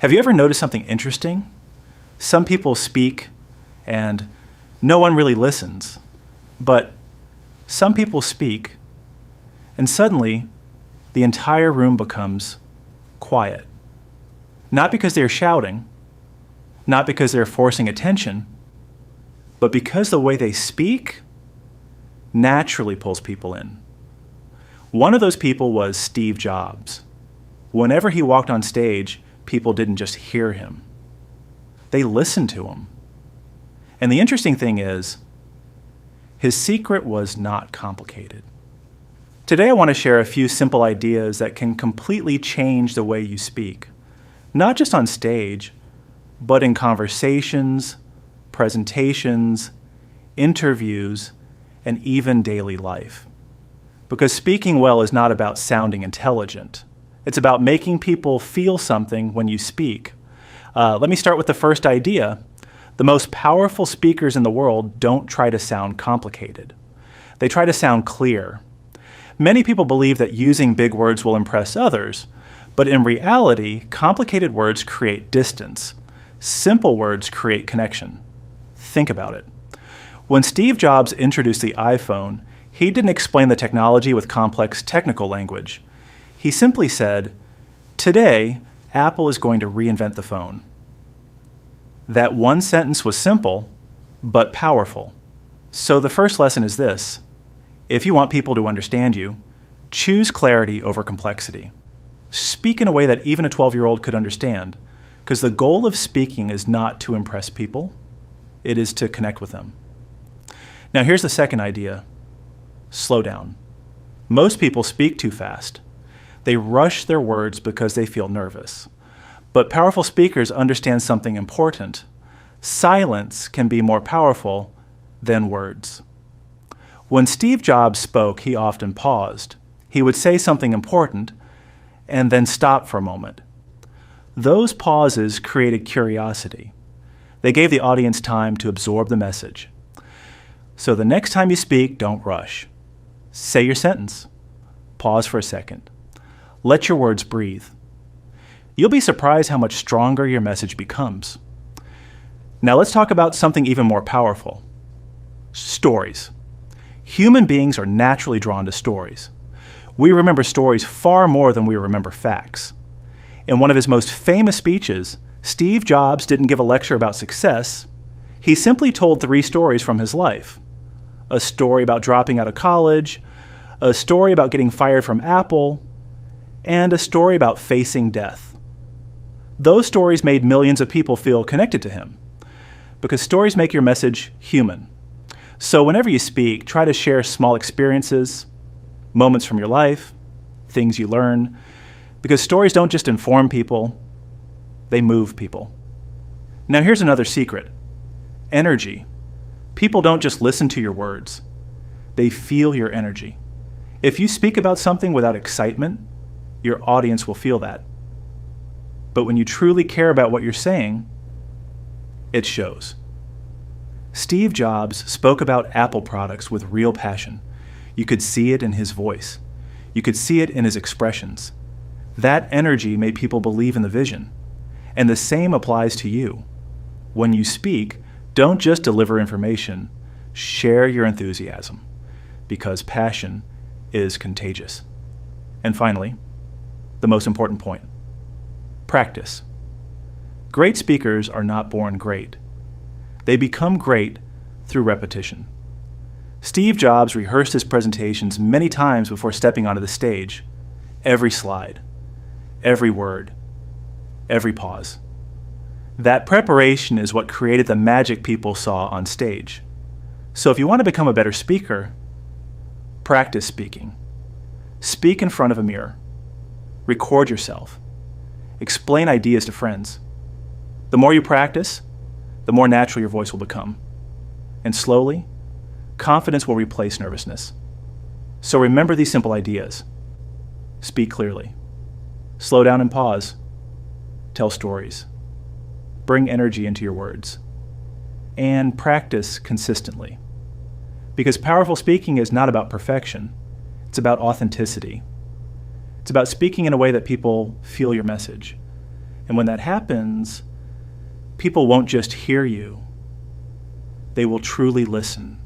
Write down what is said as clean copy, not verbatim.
Have you ever noticed something interesting? Some people speak and no one really listens, but some people speak and suddenly the entire room becomes quiet. Not because they're shouting, not because they're forcing attention, but because the way they speak naturally pulls people in. One of those people was Steve Jobs. Whenever he walked on stage, people didn't just hear him. They listened to him. And the interesting thing is, his secret was not complicated. Today I want to share a few simple ideas that can completely change the way you speak, not just on stage, but in conversations, presentations, interviews, and even daily life. Because speaking well is not about sounding intelligent. It's about making people feel something when you speak. Let me start with the first idea. The most powerful speakers in the world don't try to sound complicated. They try to sound clear. Many people believe that using big words will impress others, but in reality, complicated words create distance. Simple words create connection. Think about it. When Steve Jobs introduced the iPhone, he didn't explain the technology with complex technical language. He simply said, "Today, Apple is going to reinvent the phone." That one sentence was simple, but powerful. So the first lesson is this: if you want people to understand you, choose clarity over complexity. Speak in a way that even a 12-year-old could understand, because the goal of speaking is not to impress people, it is to connect with them. Now here's the second idea: slow down. Most people speak too fast. They rush their words because they feel nervous. But powerful speakers understand something important. Silence can be more powerful than words. When Steve Jobs spoke, he often paused. He would say something important and then stop for a moment. Those pauses created curiosity. They gave the audience time to absorb the message. So the next time you speak, don't rush. Say your sentence. Pause for a second. Let your words breathe. You'll be surprised how much stronger your message becomes. Now let's talk about something even more powerful: stories. Human beings are naturally drawn to stories. We remember stories far more than we remember facts. In one of his most famous speeches, Steve Jobs didn't give a lecture about success. He simply told 3 stories from his life. A story about dropping out of college, a story about getting fired from Apple, and a story about facing death. Those stories made millions of people feel connected to him, because stories make your message human. So whenever you speak, try to share small experiences, moments from your life, things you learn, because stories don't just inform people, they move people. Now here's another secret: energy. People don't just listen to your words, they feel your energy. If you speak about something without excitement, your audience will feel that. But when you truly care about what you're saying, it shows. Steve Jobs spoke about Apple products with real passion. You could see it in his voice. You could see it in his expressions. That energy made people believe in the vision. And the same applies to you. When you speak, don't just deliver information, share your enthusiasm, because passion is contagious. And finally, the most important point: practice. Great speakers are not born great. They become great through repetition. Steve Jobs rehearsed his presentations many times before stepping onto the stage. Every slide, every word, every pause. That preparation is what created the magic people saw on stage. So if you want to become a better speaker, practice speaking. Speak in front of a mirror. Record yourself. Explain ideas to friends. The more you practice, the more natural your voice will become. And slowly, confidence will replace nervousness. So remember these simple ideas. Speak clearly. Slow down and pause. Tell stories. Bring energy into your words. And practice consistently. Because powerful speaking is not about perfection. It's about authenticity. It's about speaking in a way that people feel your message. And when that happens, people won't just hear you, they will truly listen.